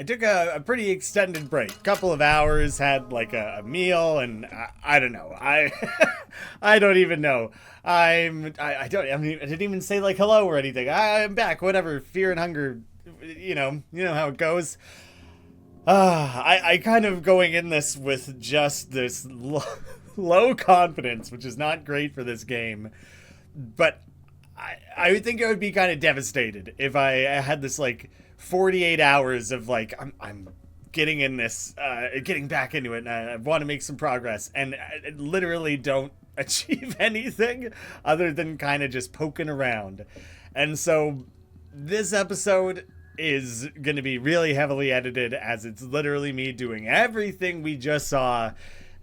I took a pretty extended break, couple of hours, had like a meal, and I don't know. I don't even know. I didn't even say like hello or anything. I'm back. Whatever. Fear and hunger. You know how it goes. I kind of going in this with just this low confidence, which is not great for this game. But I would think I would be kind of devastated if I had this like 48 hours of like I'm getting in this, getting back into it, and I want to make some progress, and I literally don't achieve anything other than kind of just poking around. And so this episode is going to be really heavily edited, as it's literally me doing everything we just saw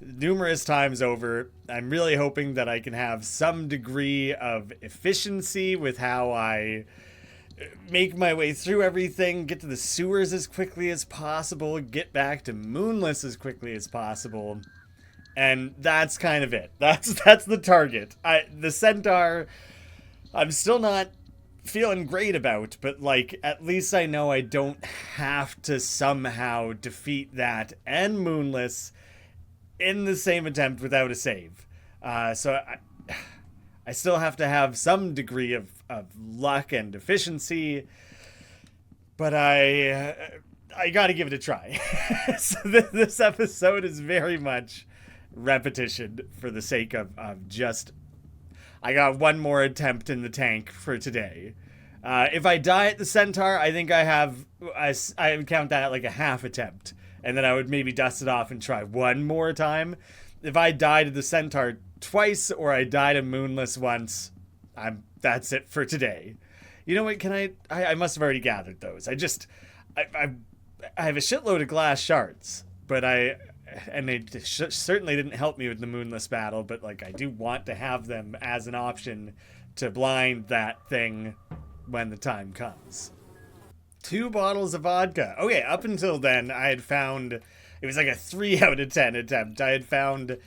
numerous times over. I'm really hoping that I can have some degree of efficiency with how I make my way through everything, get to the sewers as quickly as possible, get back to Moonless as quickly as possible. And that's kind of it. That's the target. The centaur, I'm still not feeling great about, but like at least I know I don't have to somehow defeat that and Moonless in the same attempt without a save. So I still have to have some degree of luck and efficiency, but I got to give it a try. So this episode is very much repetition for the sake of just, I got one more attempt in the tank for today. If I die at the centaur, I think I would count that like a half attempt, and then I would maybe dust it off and try one more time. If I die to the centaur twice or I die to Moonless once, that's it for today. You know what? I must have already gathered those. I have a shitload of glass shards, but they certainly didn't help me with the Moonless battle, but like I do want to have them as an option to blind that thing when the time comes. 2 bottles of vodka. Okay, up until then, I had found, it was like a 3 out of 10 attempt. I had found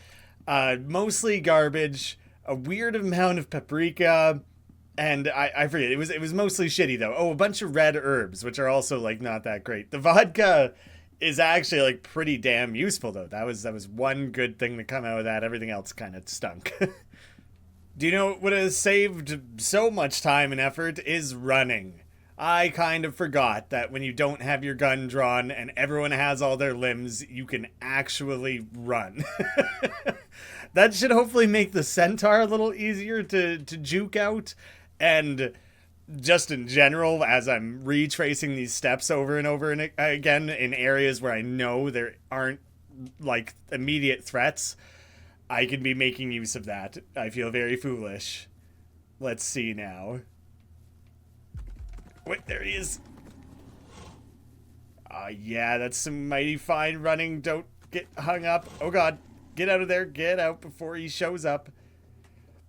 mostly garbage, a weird amount of paprika, and I forget, it was mostly shitty though. Oh, a bunch of red herbs, which are also like not that great. The vodka is actually like pretty damn useful though. That was one good thing to come out of that. Everything else kind of stunk. Do you know what would have saved so much time and effort is running. I kind of forgot that when you don't have your gun drawn and everyone has all their limbs, you can actually run. That should hopefully make the centaur a little easier to juke out. And just in general, as I'm retracing these steps over and over and again in areas where I know there aren't like immediate threats, I can be making use of that. I feel very foolish. Let's see now. Wait, there he is. Yeah, that's some mighty fine running. Don't get hung up. Oh god, get out of there. Get out before he shows up.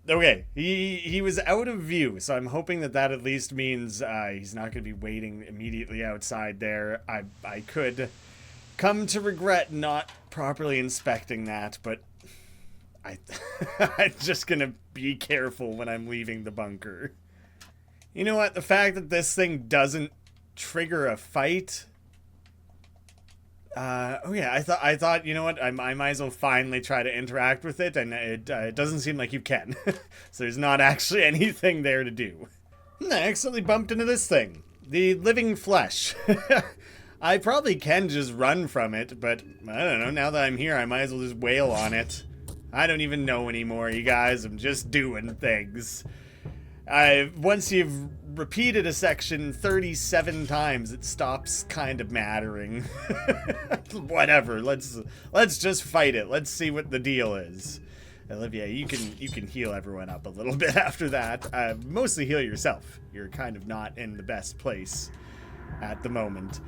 Okay, he was out of view, so I'm hoping that at least means he's not going to be waiting immediately outside there. I could come to regret not properly inspecting that, but I'm just going to be careful when I'm leaving the bunker. You know what? The fact that this thing doesn't trigger a fight. Oh yeah, I thought, you know what? I might as well finally try to interact with it, and it doesn't seem like you can. So there's not actually anything there to do. I accidentally bumped into this thing. The living flesh. I probably can just run from it, but I don't know. Now that I'm here, I might as well just wail on it. I don't even know anymore, you guys. I'm just doing things. Once you've repeated a section 37 times, it stops kind of mattering. Whatever, let's just fight it. Let's see what the deal is. Olivia, you can heal everyone up a little bit after that. Mostly heal yourself. You're kind of not in the best place at the moment.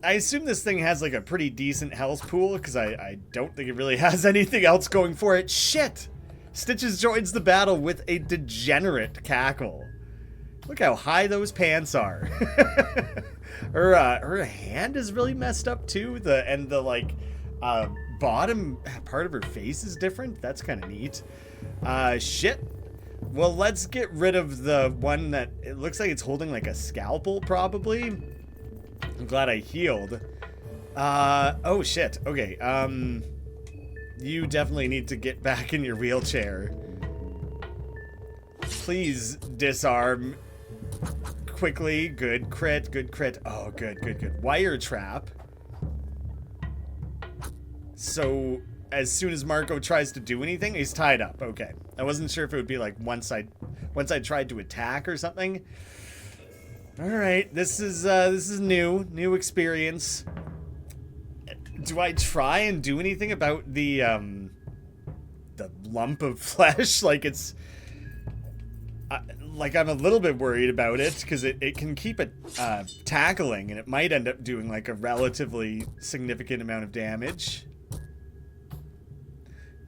I assume this thing has like a pretty decent health pool, because I don't think it really has anything else going for it. Shit! Stitches joins the battle with a degenerate cackle. Look how high those pants are. Her hand is really messed up too. The like bottom part of her face is different. That's kind of neat. Shit. Well, let's get rid of the one that it looks like it's holding like a scalpel, probably. I'm glad I healed. Oh shit. Okay, you definitely need to get back in your wheelchair. Please disarm quickly. Good crit, good crit. Oh, good, good, good. Wire trap. So, as soon as Marco tries to do anything, he's tied up. Okay. I wasn't sure if it would be like once I tried to attack or something. All right, this is new experience. Do I try and do anything about the lump of flesh? Like it's like I'm a little bit worried about it because it can keep it tackling, and it might end up doing like a relatively significant amount of damage.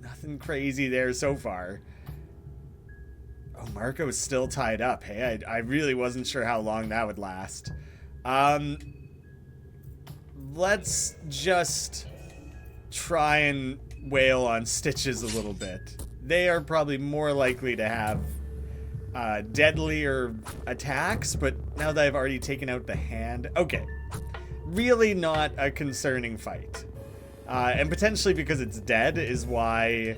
Nothing crazy there so far. Oh, Marco's still tied up. Hey, I really wasn't sure how long that would last. Let's just try and wail on Stitches a little bit. They are probably more likely to have deadlier attacks, but now that I've already taken out the hand... Okay. Really not a concerning fight. And potentially because it's dead is why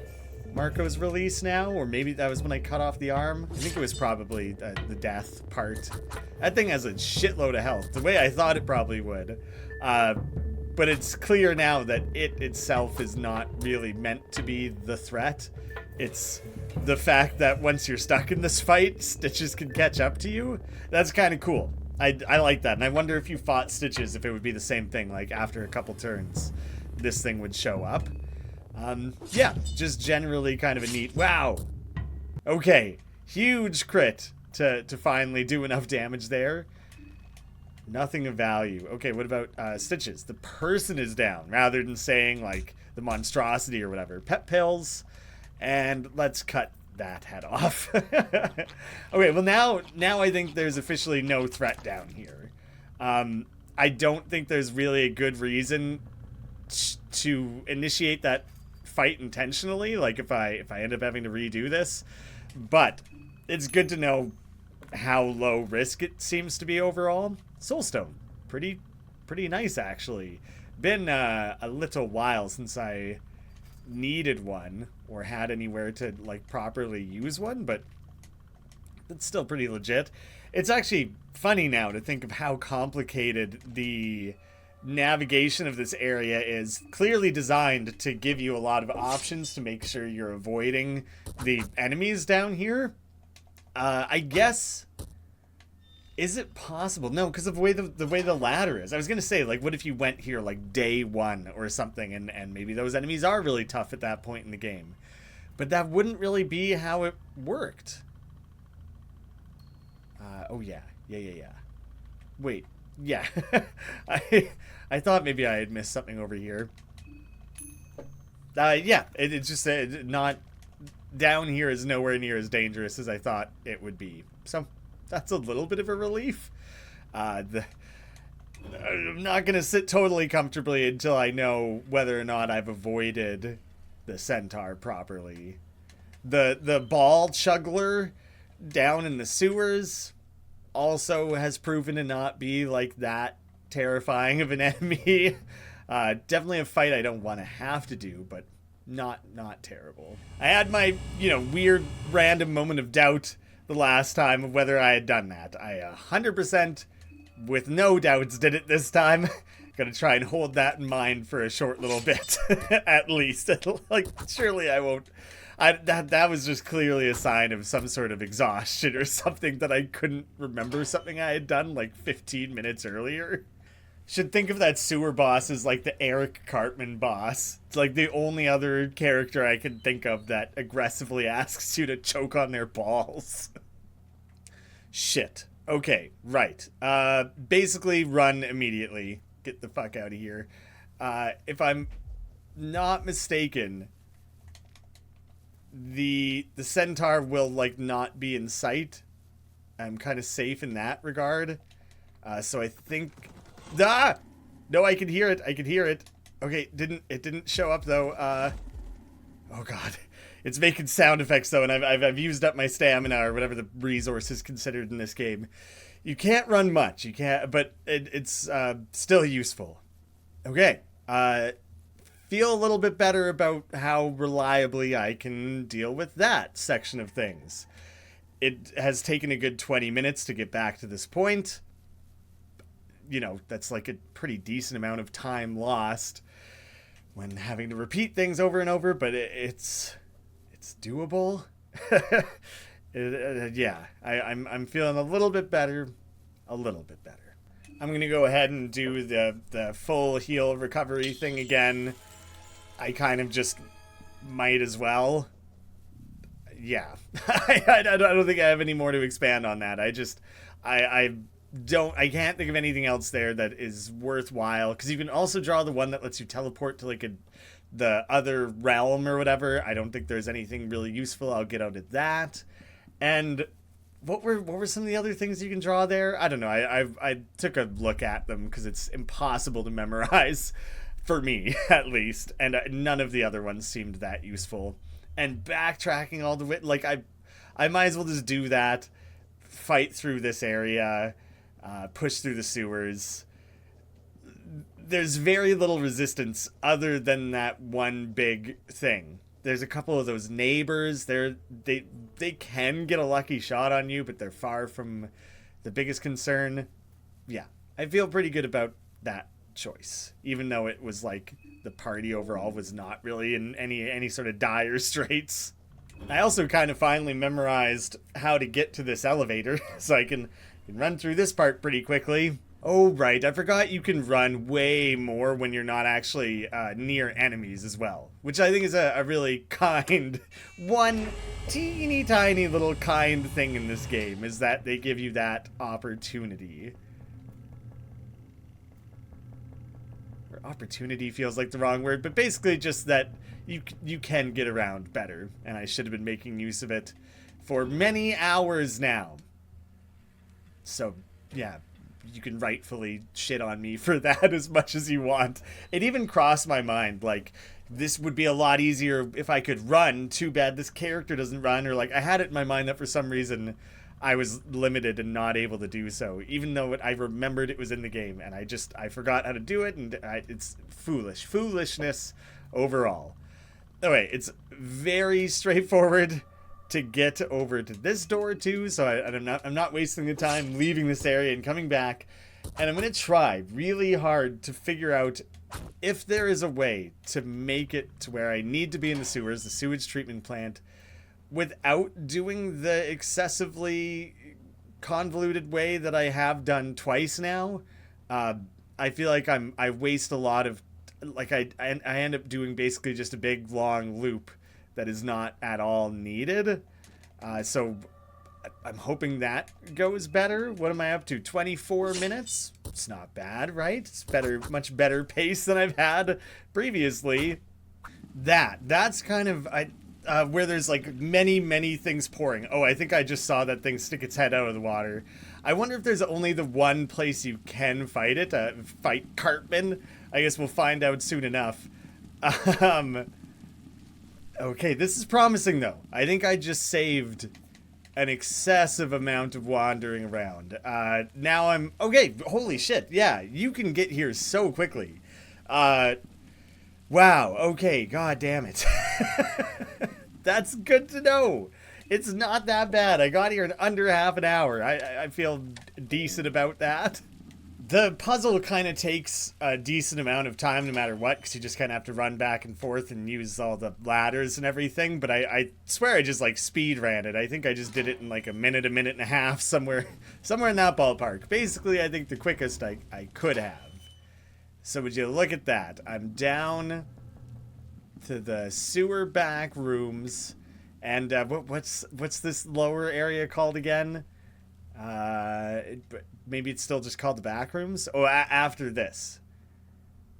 Marco's released now, or maybe that was when I cut off the arm. I think it was probably the death part. That thing has a shitload of health, the way I thought it probably would. But it's clear now that it itself is not really meant to be the threat. It's the fact that once you're stuck in this fight, Stitches can catch up to you. That's kind of cool. I like that, and I wonder if you fought Stitches, if it would be the same thing, like after a couple turns, this thing would show up. Yeah, just generally kind of a neat... Wow! Okay, huge crit to finally do enough damage there. Nothing of value. Okay, what about Stitches? The person is down, rather than saying, like, the monstrosity or whatever. Pet pills, and let's cut that head off. Okay, well now I think there's officially no threat down here. I don't think there's really a good reason to initiate that fight intentionally, like if I end up having to redo this, but it's good to know how low risk it seems to be overall. Soulstone, pretty nice actually. Been a little while since I needed one or had anywhere to like properly use one, but it's still pretty legit. It's actually funny now to think of how complicated the navigation of this area is. Clearly designed to give you a lot of options to make sure you're avoiding the enemies down here. I guess, is it possible? No, because of the way the ladder is. I was gonna say, like, what if you went here like day one or something, and maybe those enemies are really tough at that point in the game, but that wouldn't really be how it worked. Oh yeah. Wait. Yeah, I thought maybe I had missed something over here. Yeah, it's just not down here is nowhere near as dangerous as I thought it would be. So that's a little bit of a relief. I'm not gonna sit totally comfortably until I know whether or not I've avoided the centaur properly. The ball chuggler down in the sewers also has proven to not be like that terrifying of an enemy. Definitely a fight I don't want to have to do, but not terrible. I had my, weird random moment of doubt the last time of whether I had done that. I 100% with no doubts did it this time. Gonna try and hold that in mind for a short little bit, at least. Like, surely I won't. That was just clearly a sign of some sort of exhaustion or something, that I couldn't remember something I had done like 15 minutes earlier. Should think of that sewer boss as like the Eric Cartman boss. It's like the only other character I can think of that aggressively asks you to choke on their balls. Shit. Okay, right. Basically run immediately. Get the fuck out of here. If I'm not mistaken, the centaur will like not be in sight. I'm kind of safe in that regard. So I think no, I can hear it. Okay, it didn't show up though. Oh god. It's making sound effects though, and I've used up my stamina or whatever the resource is considered in this game. You can't run much. You can't, but it's still useful. Okay. Feel a little bit better about how reliably I can deal with that section of things. It has taken a good 20 minutes to get back to this point. You know, that's like a pretty decent amount of time lost when having to repeat things over and over, but it's doable. Yeah, I'm feeling a little bit better. A little bit better. I'm going to go ahead and do the full heal recovery thing again. I kind of just might as well. Yeah. I don't think I have any more to expand on that. I can't think of anything else there that is worthwhile. Because you can also draw the one that lets you teleport to like the other realm or whatever. I don't think there's anything really useful. I'll get out of that. And what were some of the other things you can draw there? I don't know. I took a look at them because it's impossible to memorize for me, at least. And none of the other ones seemed that useful. And backtracking all the way, like I might as well just do that. Fight through this area, push through the sewers. There's very little resistance other than that one big thing. There's a couple of those neighbors. They can get a lucky shot on you, but they're far from the biggest concern. Yeah, I feel pretty good about that choice, even though it was like the party overall was not really in any sort of dire straits. I also kind of finally memorized how to get to this elevator, so I can run through this part pretty quickly. Oh, right. I forgot you can run way more when you're not actually near enemies as well, which I think is a really kind, one teeny tiny little kind thing in this game, is that they give you that opportunity. Or opportunity feels like the wrong word, but basically just that you can get around better, and I should have been making use of it for many hours now. So, yeah. You can rightfully shit on me for that as much as you want. It even crossed my mind, like, this would be a lot easier if I could run. Too bad this character doesn't run. Or, like, I had it in my mind that for some reason I was limited and not able to do so, even though I remembered it was in the game, and I forgot how to do it, and it's foolishness overall. Anyway, it's very straightforward to get over to this door too, so I'm not wasting the time leaving this area and coming back. And I'm going to try really hard to figure out if there is a way to make it to where I need to be in the sewers, the sewage treatment plant, without doing the excessively convoluted way that I have done twice now. I feel like I waste a lot of, like I end up doing basically just a big long loop that is not at all needed. So I'm hoping that goes better. What am I up to? 24 minutes? It's not bad, right? It's better, much better pace than I've had previously. That's kind of where there's like many things pouring. Oh, I think I just saw that thing stick its head out of the water. I wonder if there's only the one place you can fight it. Fight Cartman. I guess we'll find out soon enough. Okay, this is promising, though. I think I just saved an excessive amount of wandering around. Now I'm... Okay, holy shit. Yeah, you can get here so quickly. Wow, okay, god damn it. That's good to know. It's not that bad. I got here in under half an hour. I feel decent about that. The puzzle kind of takes a decent amount of time no matter what, because you just kind of have to run back and forth and use all the ladders and everything, but I swear I just, like, speed ran it. I think I just did it in, like, a minute and a half, somewhere in that ballpark. Basically, I think the quickest I could have. So would you look at that? I'm down to the sewer back rooms, and what's this lower area called again? Maybe it's still just called the back rooms. Oh, after this,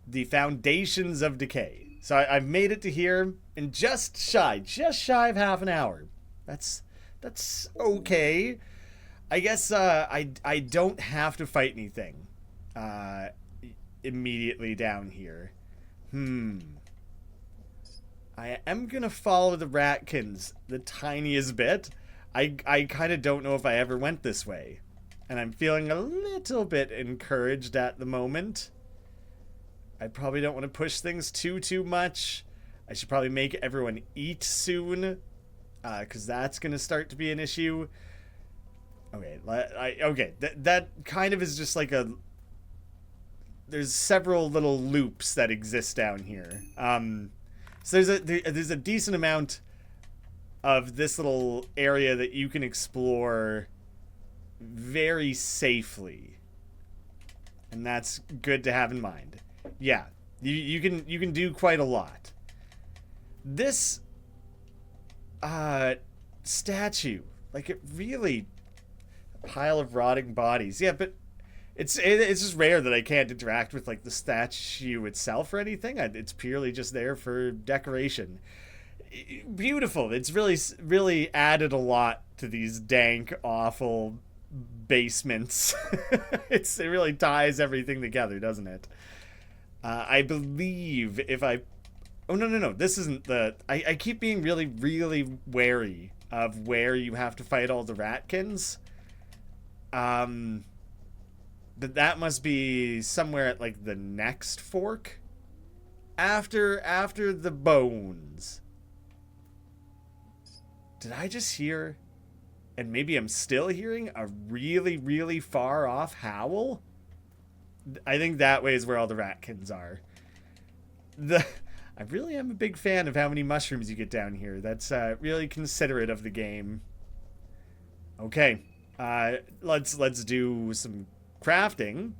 the Foundations of Decay. So I've made it to here in just shy of half an hour. That's okay. I guess I don't have to fight anything immediately down here. I am gonna follow the Ratkins the tiniest bit. I kind of don't know if I ever went this way. And I'm feeling a little bit encouraged at the moment. I probably don't want to push things too much. I should probably make everyone eat soon, because that's going to start to be an issue. Okay, that kind of is just like a... There's several little loops that exist down here. So there's a decent amount of this little area that you can explore very safely, and that's good to have in mind. Yeah, you can do quite a lot. This statue, like, it really... A pile of rotting bodies. Yeah, but it's just rare that I can't interact with, like, the statue itself or anything. It's purely just there for decoration. Beautiful. It's really added a lot to these dank, awful basements. It really ties everything together, doesn't it? I believe if I... Oh, no. This isn't the... I keep being really wary of where you have to fight all the ratkins. But that must be somewhere at, like, the next fork. After the bones. Did I just hear... And maybe I'm still hearing a really far off howl? I think that way is where all the ratkins are. I really am a big fan of how many mushrooms you get down here. That's really considerate of the game. Okay, let's do some crafting.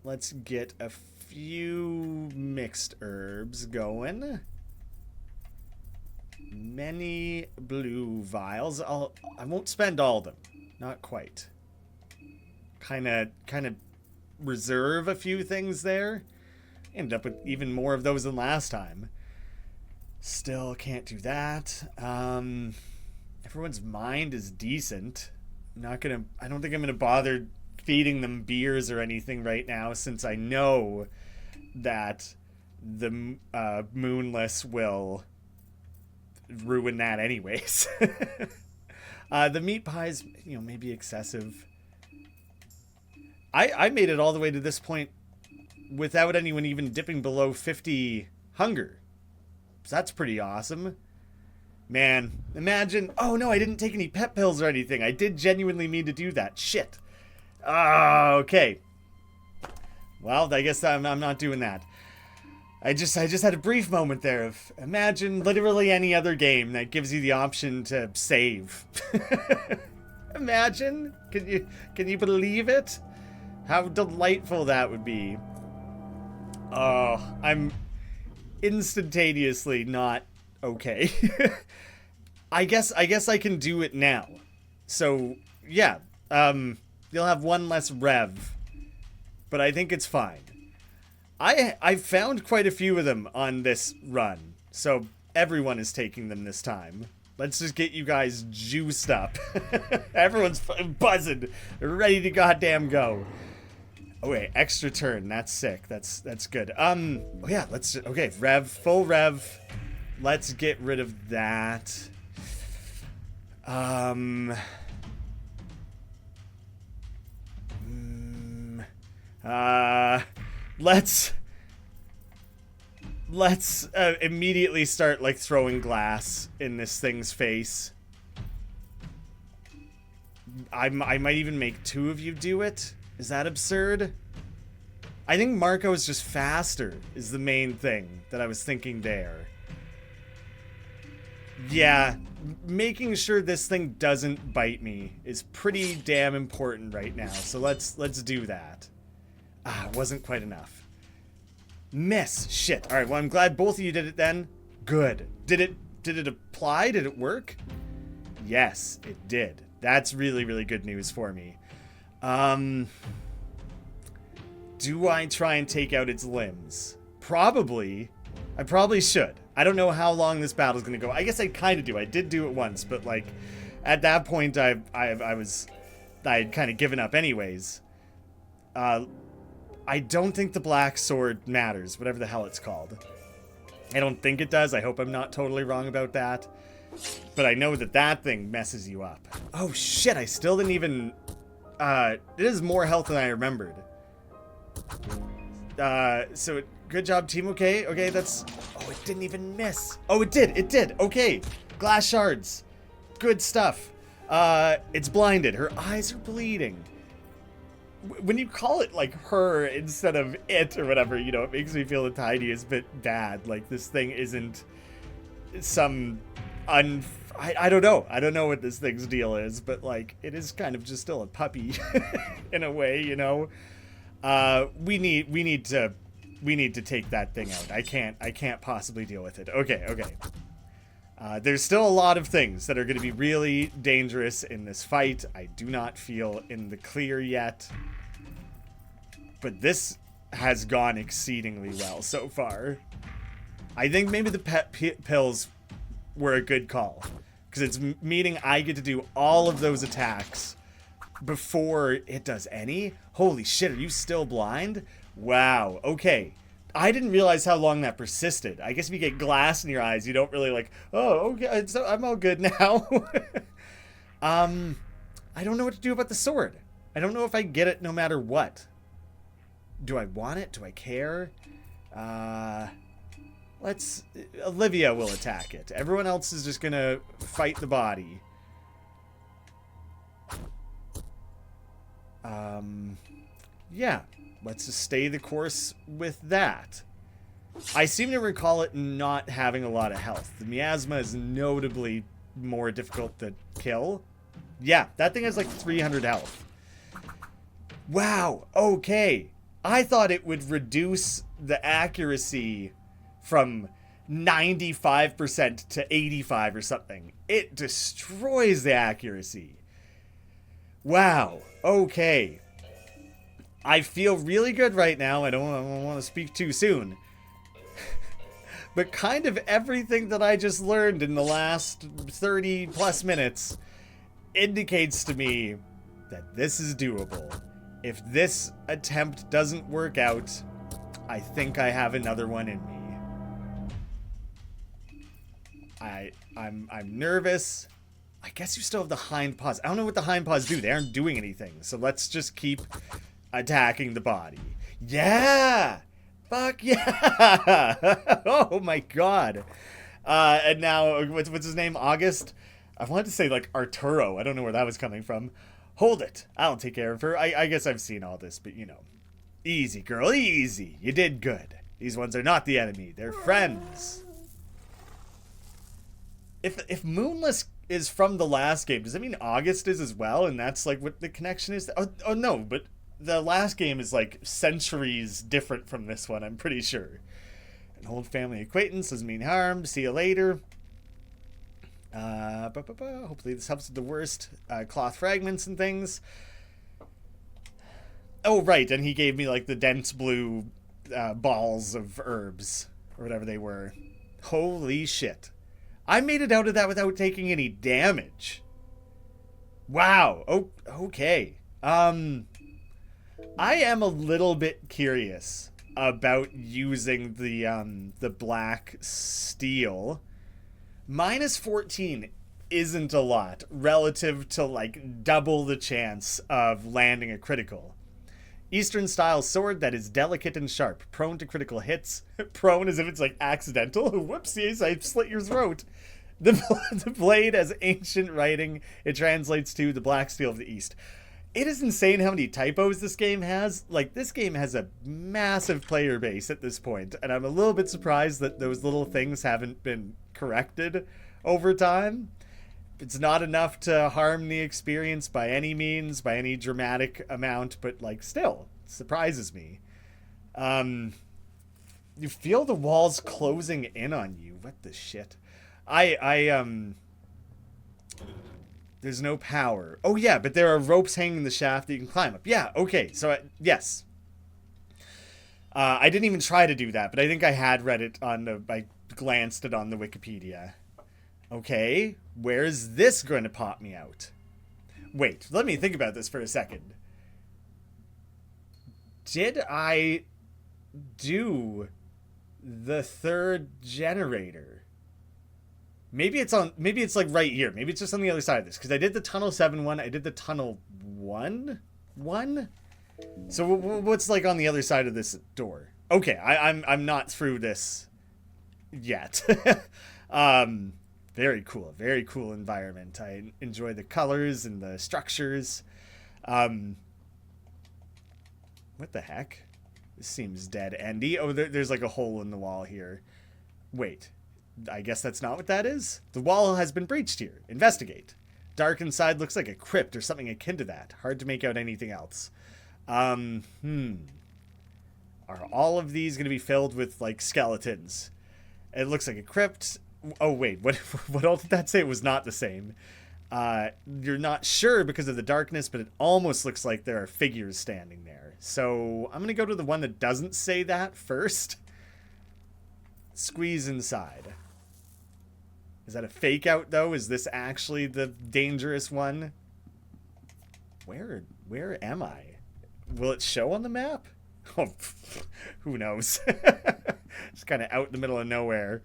Let's get a few mixed herbs going. Many blue vials. I won't spend all of them. Not quite. Kind of reserve a few things there. End up with even more of those than last time. Still can't do that. Everyone's mind is decent. I don't think I'm gonna bother feeding them beers or anything right now, since I know that the Moonless will ruin that anyways. The meat pies, maybe excessive. I made it all the way to this point without anyone even dipping below 50 hunger. So that's pretty awesome. Man, imagine... Oh, no, I didn't take any pet pills or anything. I did genuinely mean to do that. Shit. Okay. Well, I guess I'm not doing that. I just had a brief moment there of... Imagine literally any other game that gives you the option to save. Imagine? Can you believe it? How delightful that would be. Oh, I'm instantaneously not okay. I guess I can do it now. So, yeah. You'll have one less rev. But I think it's fine. I've found quite a few of them on this run. So, everyone is taking them this time. Let's just get you guys juiced up. Everyone's buzzing. Ready to goddamn go. Oh wait, extra turn. That's sick. That's good. Oh yeah, okay, full rev. Let's get rid of that. Let's immediately start, like, throwing glass in this thing's face. I might even make two of you do it. Is that absurd? I think Marco is just faster, is the main thing that I was thinking there. Yeah, making sure this thing doesn't bite me is pretty damn important right now. So let's do that. It wasn't quite enough. Miss. Shit. All right, well, I'm glad both of you did it then. Good. Did it apply? Did it work? Yes, it did. That's really good news for me. Do I try and take out its limbs? Probably. I probably should. I don't know how long this battle's gonna go. I guess I kind of do. I did do it once, but, like, at that point, I had kind of given up anyways. I don't think the black sword matters, whatever the hell it's called. I don't think it does. I hope I'm not totally wrong about that. But I know that thing messes you up. Oh shit, I still didn't even... it is more health than I remembered. So good job, team. Okay, okay, that's... Oh, it didn't even miss. Oh, it did. Okay, glass shards. Good stuff. It's blinded. Her eyes are bleeding. When you call it, like, her instead of it or whatever, you know, it makes me feel the tiniest bit bad. Like, this thing isn't some I don't know. I don't know what this thing's deal is, but, like, it is kind of just still a puppy in a way, you know? We need to take that thing out. I can't possibly deal with it. Okay. There's still a lot of things that are going to be really dangerous in this fight. I do not feel in the clear yet. But this has gone exceedingly well so far. I think maybe the pet pills were a good call. Because it's meaning I get to do all of those attacks before it does any. Holy shit, are you still blind? Wow, okay. I didn't realize how long that persisted. I guess if you get glass in your eyes, you don't really like, oh, okay, so I'm all good now. I don't know what to do about the sword. I don't know if I get it no matter what. Do I want it? Do I care? Olivia will attack it. Everyone else is just gonna fight the body. Yeah. Let's just stay the course with that. I seem to recall it not having a lot of health. The miasma is notably more difficult to kill. Yeah, that thing has like 300 health. Wow, okay. I thought it would reduce the accuracy from 95% to 85 or something. It destroys the accuracy. Wow, okay. I feel really good right now. I don't want to speak too soon. But kind of everything that I just learned in the last 30 plus minutes indicates to me that this is doable. If this attempt doesn't work out, I think I have another one in me. I'm nervous. I guess you still have the hind paws. I don't know what the hind paws do. They aren't doing anything. So let's just keep attacking the body. Yeah! Fuck yeah! Oh my god. And now, what's his name? August? I wanted to say, like, Arturo. I don't know where that was coming from. Hold it. I'll take care of her. I guess I've seen all this, but, you know. Easy, girl. Easy. You did good. These ones are not the enemy. They're friends. If Moonless is from the last game, does that mean August is as well? And that's, like, what the connection is? Oh no, but the last game is like centuries different from this one, I'm pretty sure. An old family acquaintance doesn't mean harm. See you later. Hopefully this helps with the worst. Cloth fragments and things. Oh, right, and he gave me like the dense blue balls of herbs, or whatever they were. Holy shit. I made it out of that without taking any damage. Wow. Oh, okay. I am a little bit curious about using the black steel. Minus 14 isn't a lot relative to like double the chance of landing a critical. Eastern style sword that is delicate and sharp, prone to critical hits. Prone as if it's like accidental. Whoopsies, I slit your throat. The blade has ancient writing. It translates to the black steel of the East. It is insane how many typos this game has. Like, this game has a massive player base at this point, and I'm a little bit surprised that those little things haven't been corrected over time. It's not enough to harm the experience by any means, by any dramatic amount, but, like, still, it surprises me. You feel the walls closing in on you. What the shit? There's no power. Oh, yeah, but there are ropes hanging the shaft that you can climb up. Yeah, okay, so, yes. I didn't even try to do that, but I think I had read it I glanced it on the Wikipedia. Okay, where's this going to pop me out? Wait, let me think about this for a second. Did I do the third generator? Maybe it's like right here. Maybe it's just on the other side of this. Because I did the Tunnel 7 one. I did the Tunnel 1 one. So what's like on the other side of this door? Okay, I'm not through this yet. um, very cool environment. I enjoy the colors and the structures. Um, what the heck? This seems dead endy. Oh, there's like a hole in the wall here. Wait, I guess that's not what that is? The wall has been breached here. Investigate. Dark inside looks like a crypt or something akin to that. Hard to make out anything else. Are all of these going to be filled with, like, skeletons? It looks like a crypt. Oh, wait, what all did that say? It was not the same. You're not sure because of the darkness, but it almost looks like there are figures standing there. So I'm going to go to the one that doesn't say that first. Squeeze inside. Is that a fake out, though? Is this actually the dangerous one? Where am I? Will it show on the map? Oh, who knows? Just kind of out in the middle of nowhere.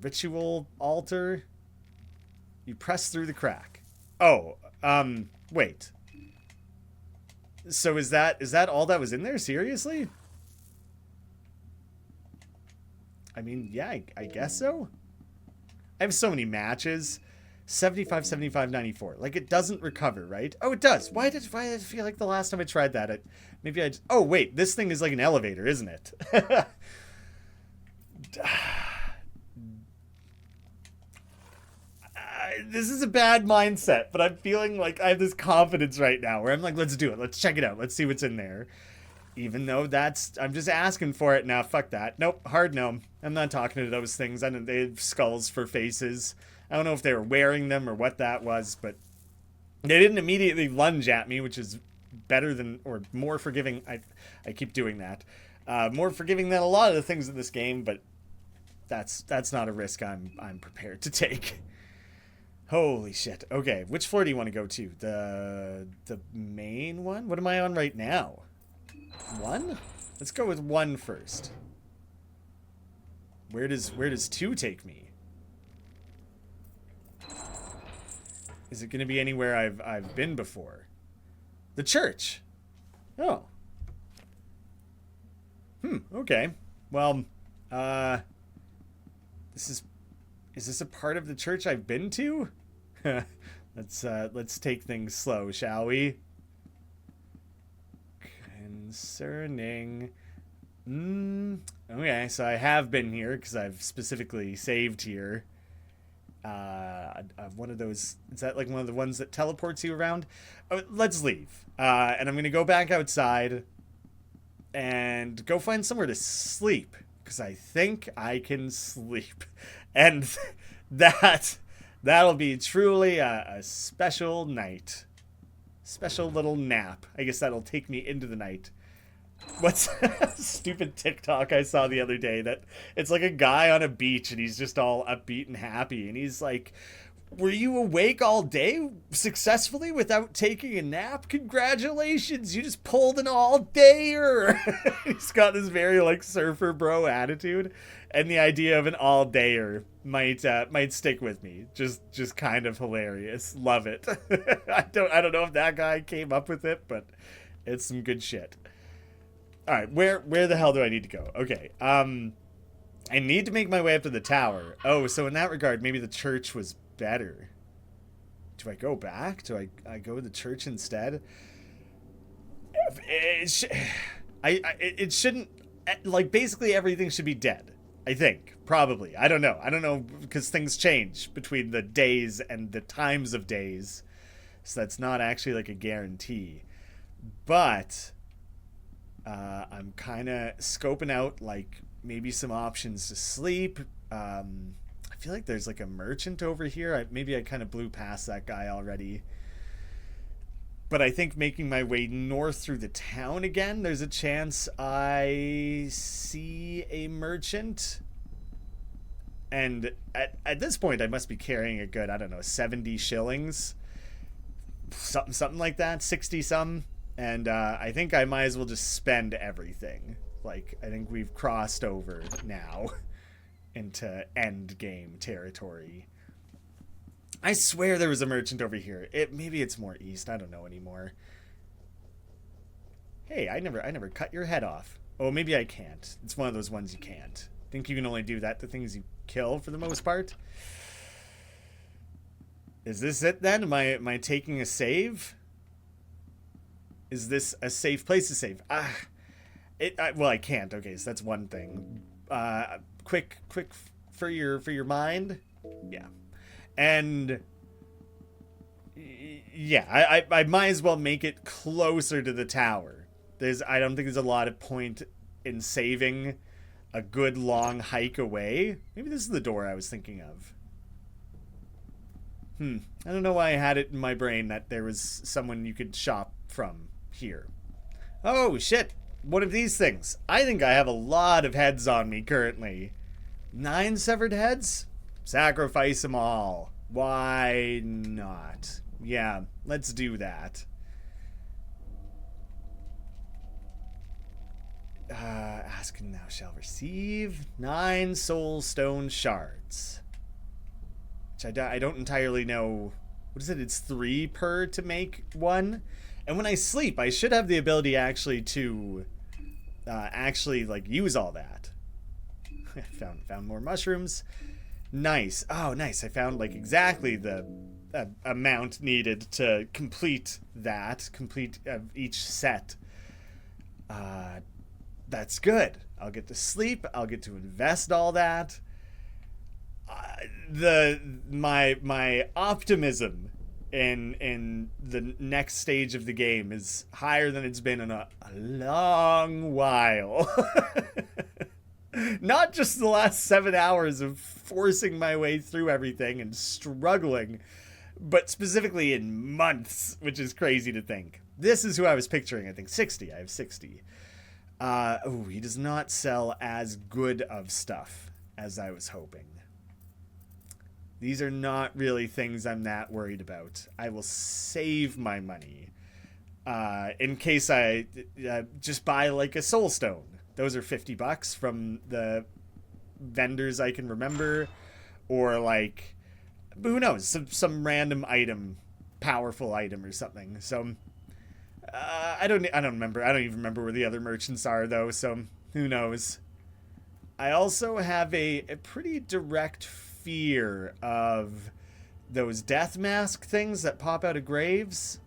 Ritual altar. You press through the crack. Oh, wait. So is that all that was in there? Seriously? I mean, yeah, I guess so. I have so many matches. 75, 75, 94. Like, it doesn't recover, right? Oh, it does. Why did I feel like the last time I tried that, maybe I just... Oh, wait, this thing is like an elevator, isn't it? This is a bad mindset, but I'm feeling like I have this confidence right now where I'm like, let's do it. Let's check it out. Let's see what's in there. Even though I'm just asking for it now. Fuck that. Nope, hard no. I'm not talking to those things. I know they have skulls for faces. I don't know if they were wearing them or what that was, but they didn't immediately lunge at me, which is better than, or more forgiving. I keep doing that. More forgiving than a lot of the things in this game, but that's not a risk I'm prepared to take. Holy shit. Okay, which floor do you want to go to? The main one? What am I on right now? 1? Let's go with 1 first. Where does 2 take me? Is it going to be anywhere I've been before? The church. Oh. Okay. Well, is this a part of the church I've been to? Let's take things slow, shall we? Concerning. Okay, so I have been here because I've specifically saved here. One of those. Is that like one of the ones that teleports you around? Oh, let's leave. And I'm gonna go back outside and go find somewhere to sleep because I think I can sleep, and that'll be truly a special night. Special little nap. I guess that'll take me into the night. What's stupid TikTok I saw the other day that it's like a guy on a beach and he's just all upbeat and happy and he's like, were you awake all day successfully without taking a nap? Congratulations, you just pulled an all-dayer. He's got this very like surfer bro attitude, and the idea of an all-dayer might stick with me. Just kind of hilarious. Love it. I don't know if that guy came up with it, but it's some good shit. All right, where the hell do I need to go? Okay, I need to make my way up to the tower. Oh, so in that regard, maybe the church was better. Do I go back? Do I go to the church instead? It shouldn't, like, basically everything should be dead. I think, probably. I don't know, because things change between the days and the times of days. So that's not actually like a guarantee. But I'm kind of scoping out like maybe some options to sleep. I feel like there's like a merchant over here. Maybe I kind of blew past that guy already. But I think making my way north through the town again, there's a chance I see a merchant. And at this point, I must be carrying a good, I don't know, 70 shillings. Something like that, 60 some. And I think I might as well just spend everything. Like, I think we've crossed over now into end game territory. I swear there was a merchant over here. Maybe it's more east. I don't know anymore. Hey, I never cut your head off. Oh, maybe I can't. It's one of those ones you can't. Think you can only do that to things you kill for the most part? Is this it then? Am I taking a save? Is this a safe place to save? Well, I can't. Okay, so that's one thing. Quick for your mind. Yeah, and yeah, I might as well make it closer to the tower. I don't think there's a lot of point in saving a good long hike away. Maybe this is the door I was thinking of. I don't know why I had it in my brain that there was someone you could shop from here. Oh, shit. One of these things. I think I have a lot of heads on me currently. 9 severed heads? Sacrifice them all. Why not? Yeah, let's do that. Ask and thou shalt receive 9 soul stone shards. Which I don't entirely know. What is it? It's 3 per to make one. And when I sleep, I should have the ability actually to like use all that. I found more mushrooms. Nice. Oh, nice. I found like exactly the amount needed to complete each set. That's good. I'll get to sleep. I'll get to invest all that. My optimism in the next stage of the game is higher than it's been in a long while. Not just the last 7 hours of forcing my way through everything and struggling, but specifically in months, which is crazy to think. This is who I was picturing, I think. 60. I have 60. He does not sell as good of stuff as I was hoping. These are not really things I'm that worried about. I will save my money in case I just buy like a soul stone. Those are $50 from the vendors I can remember, or like who knows, some random item, powerful item or something. So I don't remember. I don't even remember where the other merchants are though. So who knows? I also have a pretty direct fear of those death mask things that pop out of graves.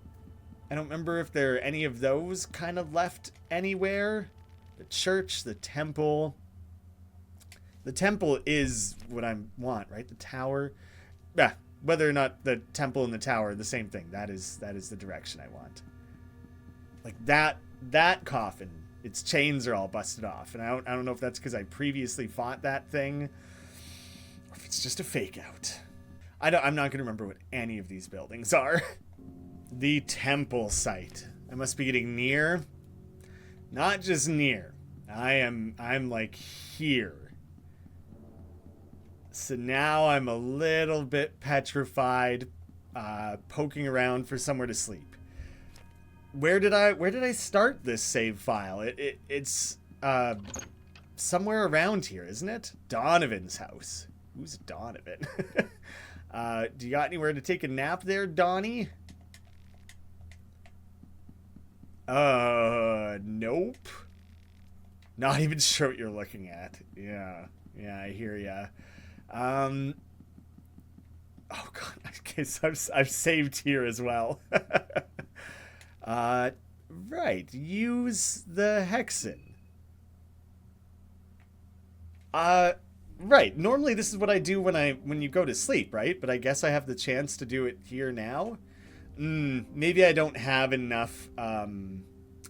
I don't remember if there are any of those kind of left anywhere. The church, the temple. The temple is what I want, right? The tower. Yeah, whether or not the temple and the tower are the same thing, that is the direction I want. Like that coffin, its chains are all busted off, and I don't know if that's because I previously fought that thing, or if it's just a fake out. I'm not going to remember what any of these buildings are. The temple site. I must be getting near. Not just near. I'm like here. So now I'm a little bit petrified, poking around for somewhere to sleep. Where did I start this save file? It's somewhere around here, isn't it? Donovan's house. Who's Donovan? Do you got anywhere to take a nap there, Donnie? Nope. Not even sure what you're looking at. Yeah, I hear ya. Oh god, okay, so I've saved here as well. Right, use the hexen. Right, normally this is what I do when you go to sleep, right? But I guess I have the chance to do it here now. Maybe I don't have enough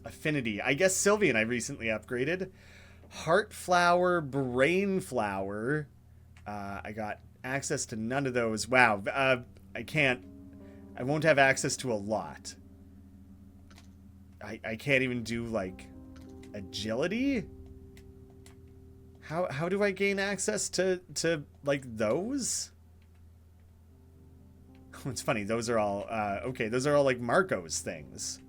affinity. I guess Sylvie and I recently upgraded. Heart flower, brain flower. I got access to none of those. Wow. I won't have access to a lot. I can't even do like agility. How do I gain access to like those? It's funny, those are all okay, those are all like Marco's things.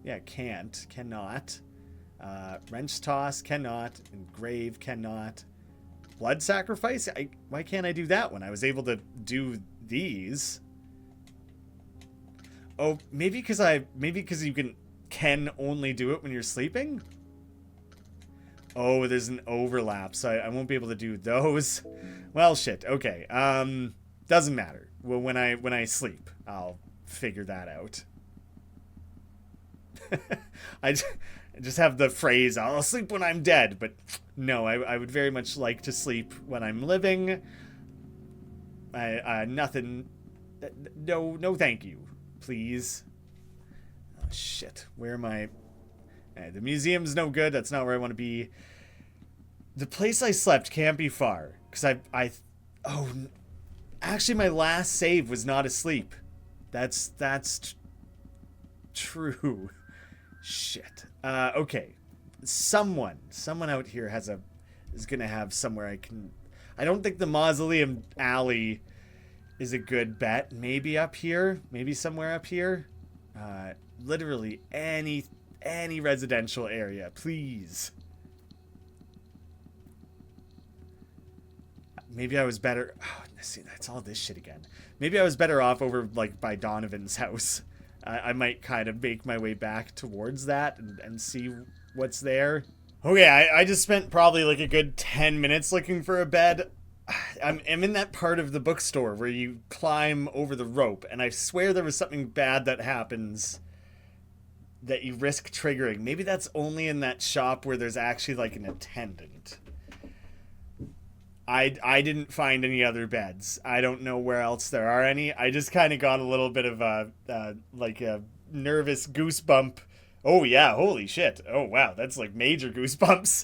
Yeah, cannot. Wrench toss, cannot. Engrave, cannot. Blood sacrifice? Why can't I do that one? I was able to do these. Oh, maybe because you can can only do it when you're sleeping? Oh, there's an overlap, so I won't be able to do those. Well, shit. Okay. Doesn't matter. Well, when I sleep, I'll figure that out. I just have the phrase, I'll sleep when I'm dead, but no, I would very much like to sleep when I'm living. Nothing. No, thank you. Please. Oh, shit. Where am I? The museum's no good. That's not where I want to be. The place I slept can't be far. Because oh, actually my last save was not asleep. That's true. Shit. Okay. Someone out here is gonna have somewhere I can. I don't think the Mausoleum Alley is a good bet. Maybe up here. Maybe somewhere up here. Literally any residential area, please. Maybe I was better. Oh, see, that's all this shit again. Maybe I was better off over like by Donovan's house. I might kind of make my way back towards that and see what's there. Okay, I just spent probably like a good 10 minutes looking for a bed. I'm in that part of the bookstore where you climb over the rope, and I swear there was something bad that happens that you risk triggering. Maybe that's only in that shop where there's actually like an attendant. I didn't find any other beds. I don't know where else there are any. I just kind of got a little bit of like a nervous goosebump. Oh yeah, holy shit. Oh wow, that's like major goosebumps.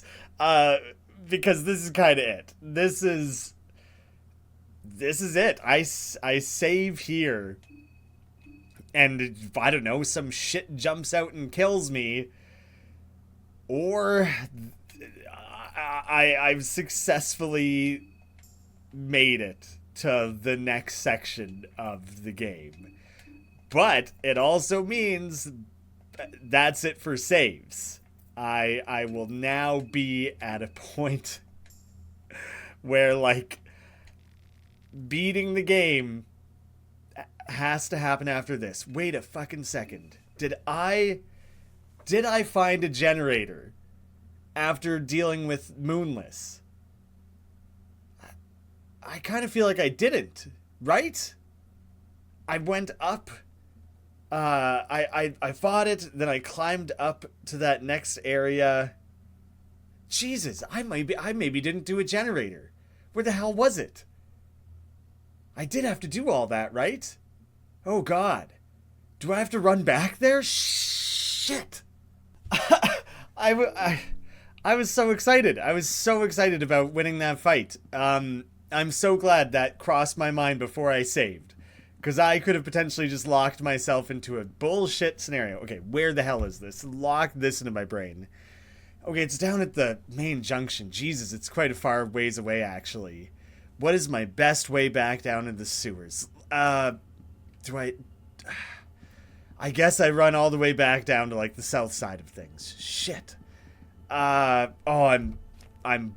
Because this is kind of it. This is it. I save here. And I don't know, some shit jumps out and kills me. Or I've successfully made it to the next section of the game. But it also means that's it for saves. I will now be at a point where, like, beating the game has to happen after this. Wait a fucking second. Did I find a generator after dealing with Moonless? I kind of feel like I didn't, right? I went up. I fought it, then I climbed up to that next area. Jesus, I maybe didn't do a generator. Where the hell was it? I did have to do all that, right? Oh God. Do I have to run back there? Shit. I was so excited. I was so excited about winning that fight. I'm so glad that crossed my mind before I saved. Because I could have potentially just locked myself into a bullshit scenario. Okay, where the hell is this? Lock this into my brain. Okay, it's down at the main junction. Jesus, it's quite a far ways away, actually. What is my best way back down into the sewers? I guess I run all the way back down to, like, the south side of things. Shit. I'm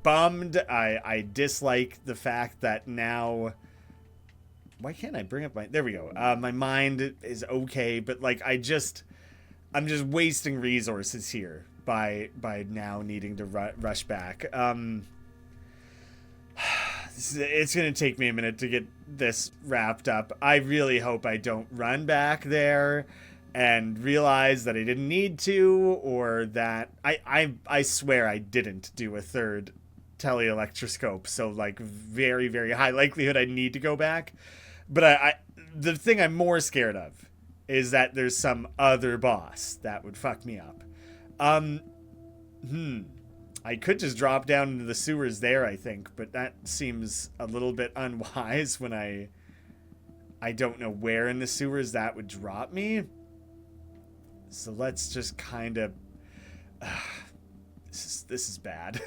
bummed. I dislike the fact that now... Why can't I bring up my... There we go. My mind is okay, but, like, I'm just wasting resources here by now needing to rush back. It's going to take me a minute to get this wrapped up. I really hope I don't run back there and realize that I didn't need to, or that... I swear I didn't do a third teleelectroscope, so, like, very, very high likelihood I need to go back. But the thing I'm more scared of is that there's some other boss that would fuck me up. I could just drop down into the sewers there, I think, but that seems a little bit unwise when I don't know where in the sewers that would drop me. So let's just kind of... This is bad.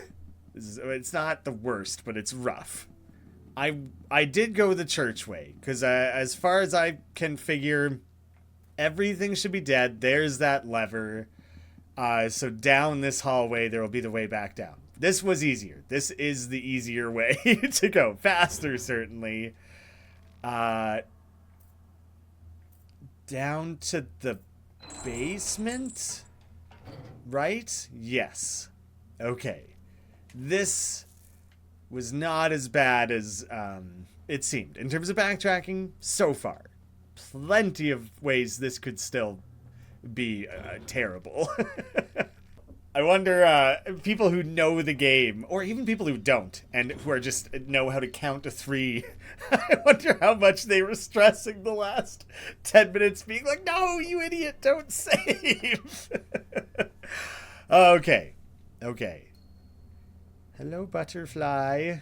It's not the worst, but it's rough. I did go the church way, because as far as I can figure, everything should be dead. There's that lever. So down this hallway, there will be the way back down. This was easier. This is the easier way to go. Faster, certainly. Down to the basement? right? Yes. Okay. This was not as bad as it seemed. In terms of backtracking, so far. Plenty of ways this could still be terrible. I wonder, people who know the game, or even people who don't, and who are just know how to count to 3, I wonder how much they were stressing the last 10 minutes, being like, no, you idiot, don't save. Okay. Hello, butterfly.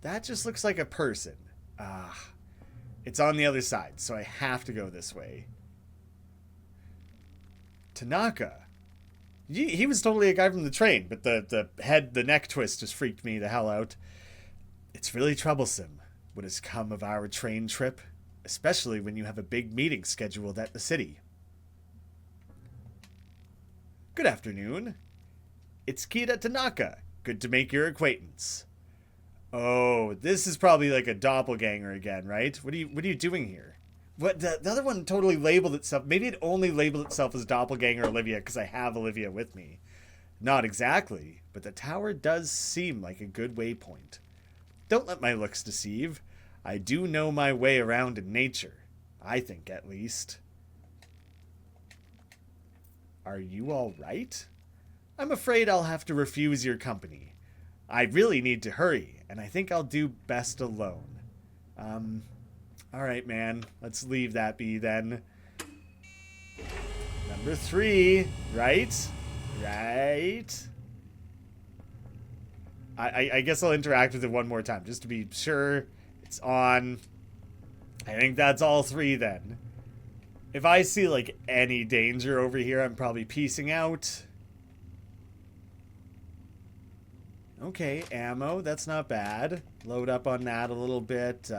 That just looks like a person. It's on the other side, so I have to go this way. Tanaka. He was totally a guy from the train, but the neck twist just freaked me the hell out. It's really troublesome what has come of our train trip, especially when you have a big meeting scheduled at the city. Good afternoon. It's Kida Tanaka. Good to make your acquaintance. Oh, this is probably like a doppelganger again, right? What are you doing here? What the other one totally labeled itself. Maybe it only labeled itself as doppelganger Olivia because I have Olivia with me. Not exactly, but the tower does seem like a good waypoint. Don't let my looks deceive. I do know my way around in nature. I think, at least. Are you all right? I'm afraid I'll have to refuse your company. I really need to hurry, and I think I'll do best alone. Alright, man. Let's leave that be, then. Number 3. Right? I guess I'll interact with it one more time, just to be sure it's on. I think that's all 3, then. If I see, like, any danger over here, I'm probably peacing out. Okay, ammo. That's not bad. Load up on that a little bit.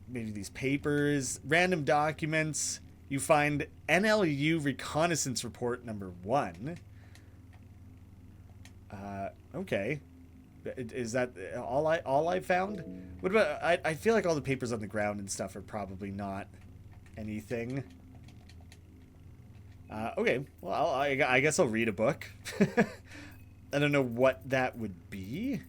Maybe these papers. Random documents. You find NLU Reconnaissance Report number 1. Okay. Is that all I found? What about... I feel like all the papers on the ground and stuff are probably not anything. Okay. Well, I guess I'll read a book. I don't know what that would be.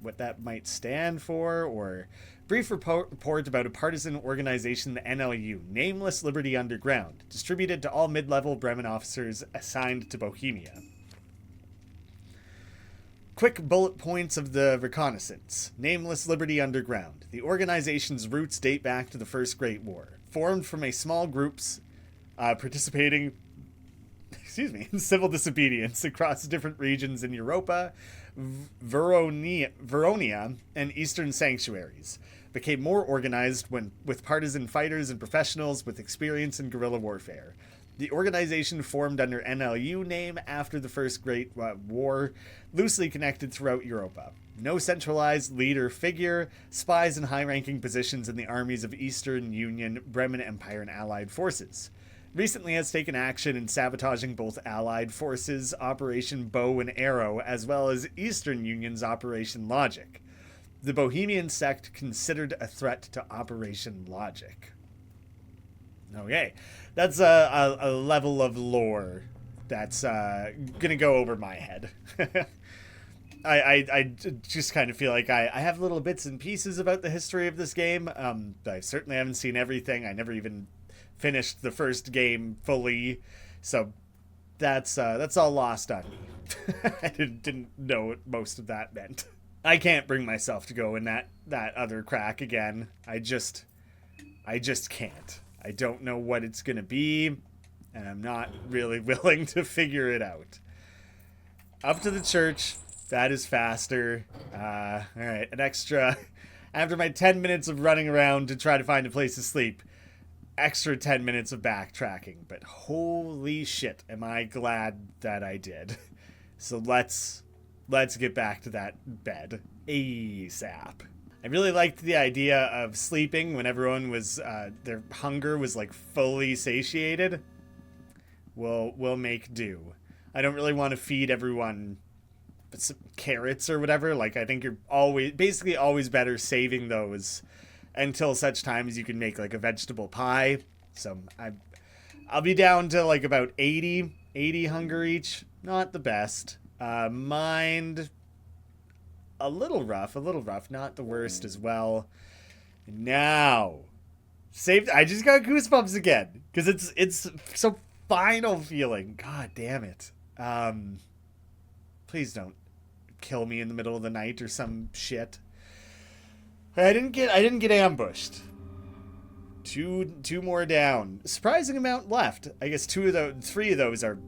What that might stand for, or... Brief report about a partisan organization, the NLU, Nameless Liberty Underground, distributed to all mid-level Bremen officers assigned to Bohemia. Quick bullet points of the reconnaissance. Nameless Liberty Underground. The organization's roots date back to the First Great War. Formed from a small groups participating in civil disobedience across different regions in Europa, Veronia, and Eastern sanctuaries. Became more organized with partisan fighters and professionals with experience in guerrilla warfare. The organization formed under NLU name after the First Great War, loosely connected throughout Europa. No centralized leader figure, spies in high-ranking positions in the armies of Eastern Union, Bremen Empire, and Allied forces. Recently has taken action in sabotaging both Allied forces' Operation Bow and Arrow, as well as Eastern Union's Operation Logic. The Bohemian sect considered a threat to Operation Logic. Okay, that's a level of lore that's gonna go over my head. I just kind of feel like I have little bits and pieces about the history of this game. I certainly haven't seen everything. I never even finished the first game fully, so that's all lost on me. I didn't know what most of that meant. I can't bring myself to go in that other crack again. I just can't. I don't know what it's gonna be, and I'm not really willing to figure it out. Up to the church. That is faster. Alright, an extra... After my 10 minutes of running around to try to find a place to sleep, extra 10 minutes of backtracking. But holy shit, am I glad that I did. So let's get back to that bed ASAP. I really liked the idea of sleeping when everyone was, their hunger was like fully satiated. We'll make do. I don't really want to feed everyone some carrots or whatever. Like, I think you're basically always better saving those until such time as you can make like a vegetable pie. So I'll be down to like about 80 hunger each. Not the best. Mind, a little rough, not the worst as well. Now, saved. I just got goosebumps again because it's so final feeling. God damn it. Please don't kill me in the middle of the night or some shit. I didn't get ambushed. Two more down. Surprising amount left. I guess 3 of those are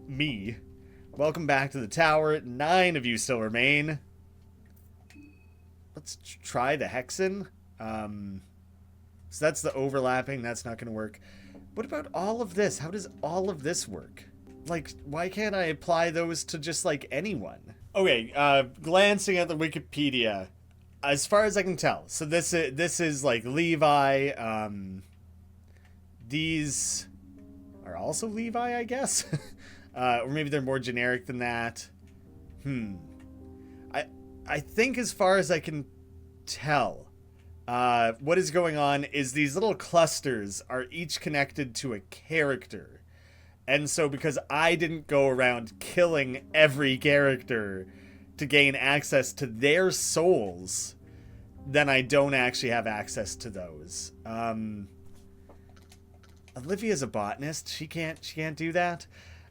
me. Welcome back to the tower. 9 of you still remain. Let's try the Hexen. So that's the overlapping. That's not going to work. What about all of this? How does all of this work? Like, why can't I apply those to just, like, anyone? Okay, glancing at the Wikipedia, as far as I can tell, so this is like, Levi, these are also Levi, I guess? Or maybe they're more generic than that. I think as far as I can tell, what is going on is these little clusters are each connected to a character. And so because I didn't go around killing every character to gain access to their souls, then I don't actually have access to those. Olivia's a botanist. She can't do that.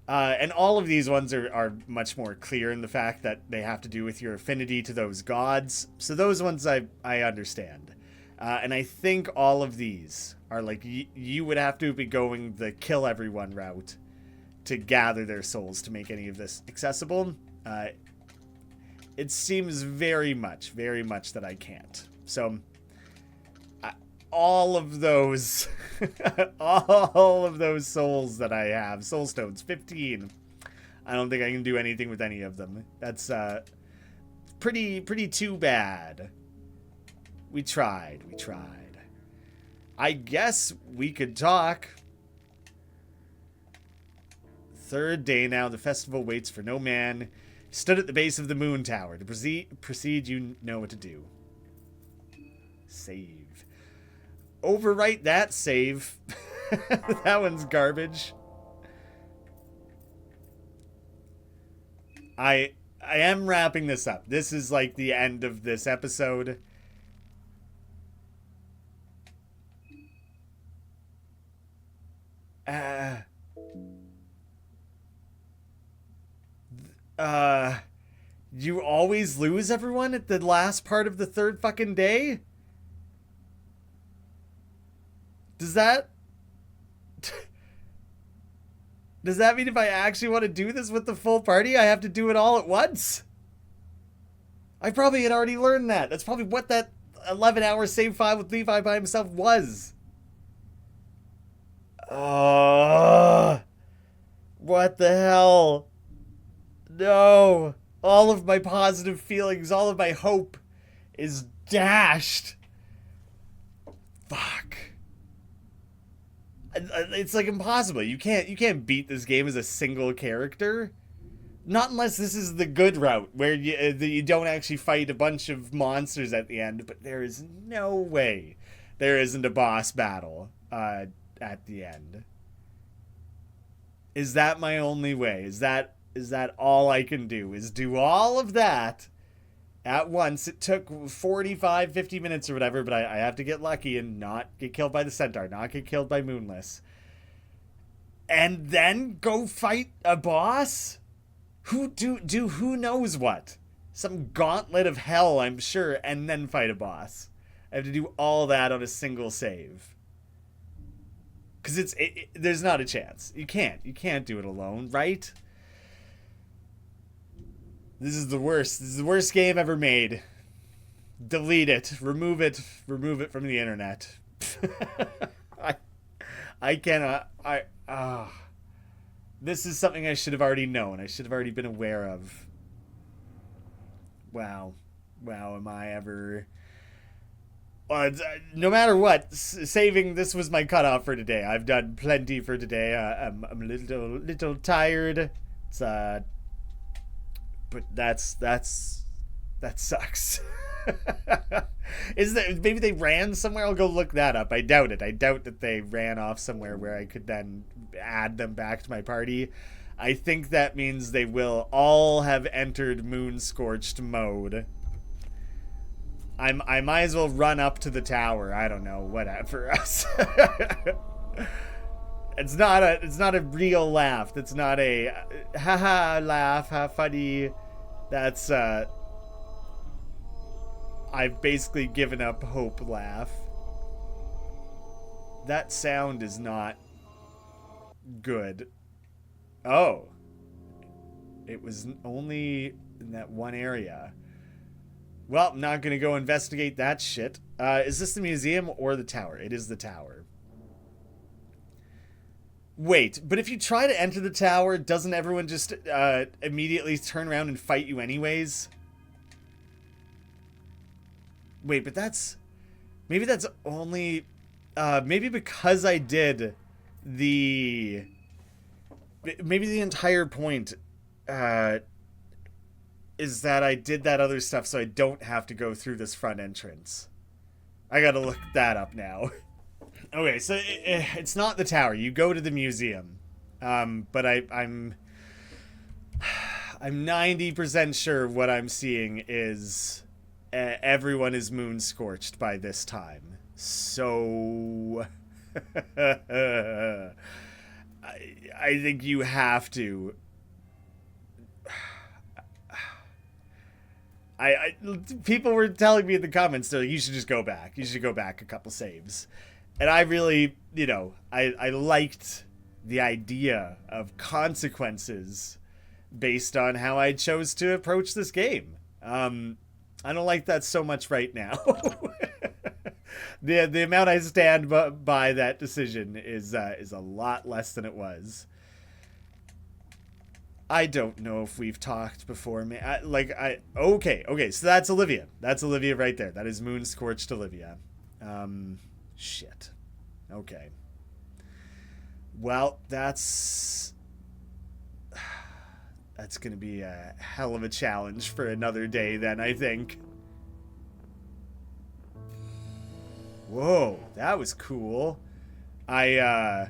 And all of these ones are much more clear in the fact that they have to do with your affinity to those gods. So those ones I understand. And I think all of these are like, you would have to be going the kill everyone route to gather their souls to make any of this accessible. It seems very much that I can't. So all of those all of those souls that I have, soul stones, 15, I don't think I can do anything with any of them. That's pretty too bad. We tried. I guess we could talk. 3rd day now, the festival waits for no man. Stood at the base of the moon tower. To proceed, you know what to do. Save. Overwrite that save. That one's garbage. I am wrapping this up. This is like the end of this episode. You always lose everyone at the last part of the 3rd fucking day? Does that mean if I actually want to do this with the full party, I have to do it all at once? I probably had already learned that. That's probably what that 11-hour save file with Levi by himself was. What the hell? No. All of my positive feelings, all of my hope is dashed. Fuck. It's like impossible. You can't beat this game as a single character. Not unless this is the good route, where you don't actually fight a bunch of monsters at the end, but there is no way there isn't a boss battle at the end. Is that my only way? Is that all I can do? Is do all of that at once? It took 45, 50 minutes or whatever, but I have to get lucky and not get killed by the centaur, not get killed by Moonless. And then go fight a boss? Who knows what? Some gauntlet of hell, I'm sure, and then fight a boss. I have to do all that on a single save. Because there's not a chance. You can't do it alone, right? This is the worst. This is the worst game ever made. Delete it. Remove it from the internet. I cannot. This is something I should have already known. I should have already been aware of. Wow, am I ever... no matter what, saving this was my cutoff for today. I've done plenty for today. I'm a little tired. It's but that sucks. Is that maybe they ran somewhere? I'll go look that up. I doubt it. I doubt that they ran off somewhere where I could then add them back to my party. I think that means they will all have entered Moon Scorched mode. I might as well run up to the tower. I don't know, whatever. It's not a real laugh. That's not a haha laugh, ha funny. That's I've basically given up hope laugh. That sound is not good. Oh. It was only in that one area. Well, I'm not gonna go investigate that shit. Is this the museum or the tower? It is the tower. Wait, but if you try to enter the tower, doesn't everyone just immediately turn around and fight you anyways? Wait, but that's... Maybe that's only... maybe because I did the... Maybe the entire point is that I did that other stuff so I don't have to go through this front entrance. I gotta look that up now. Okay, so it's not the tower. You go to the museum. But I'm 90% sure what I'm seeing is everyone is moon scorched by this time. So I think you have to. People were telling me in the comments, they're like, you should just go back. You should go back a couple saves. And I really, I liked the idea of consequences based on how I chose to approach this game. I don't like that so much right now. The amount I stand by that decision is a lot less than it was. I don't know if we've talked before. Okay, so that's Olivia. That's Olivia right there. That is Moon Scorched Olivia. Shit. Okay. Well, that's gonna be a hell of a challenge for another day then, I think. Whoa, that was cool. I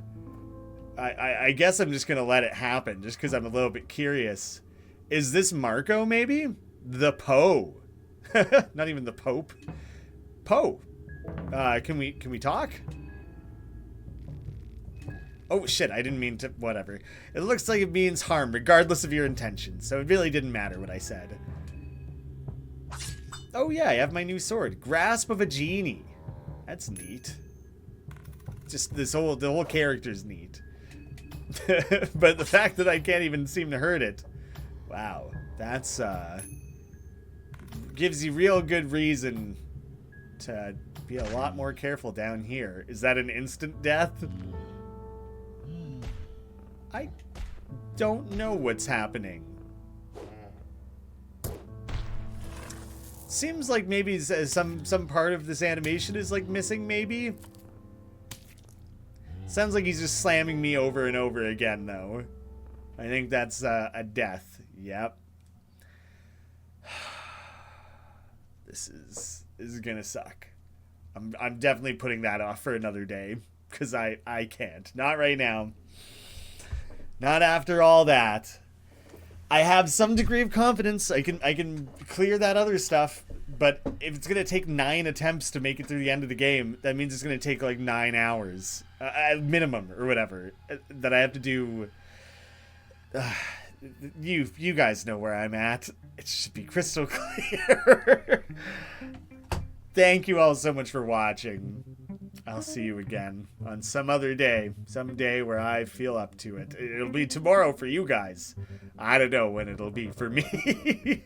guess I'm just gonna let it happen just because I'm a little bit curious. Is this Marco maybe? The Poe. Not even the Pope. Poe. Can we talk? Oh shit, I didn't mean to, whatever. It looks like it means harm regardless of your intentions, so it really didn't matter what I said. Oh yeah, I have my new sword. Grasp of a Genie. That's neat. Just the whole character's neat. But the fact that I can't even seem to hurt it. Wow, that's gives you real good reason to be a lot more careful down here. Is that an instant death? I don't know what's happening. Seems like maybe some part of this animation is like missing, maybe. Sounds like he's just slamming me over and over again, though. I think that's a death. Yep. This is gonna suck. I'm definitely putting that off for another day because I can't. Not right now. Not after all that. I have some degree of confidence. I can clear that other stuff, but if it's gonna take 9 attempts to make it through the end of the game, that means it's gonna take like 9 hours at minimum or whatever that I have to do. You guys know where I'm at. It should be crystal clear. Thank you all so much for watching. I'll see you again on some other day. Some day where I feel up to it. It'll be tomorrow for you guys. I don't know when it'll be for me.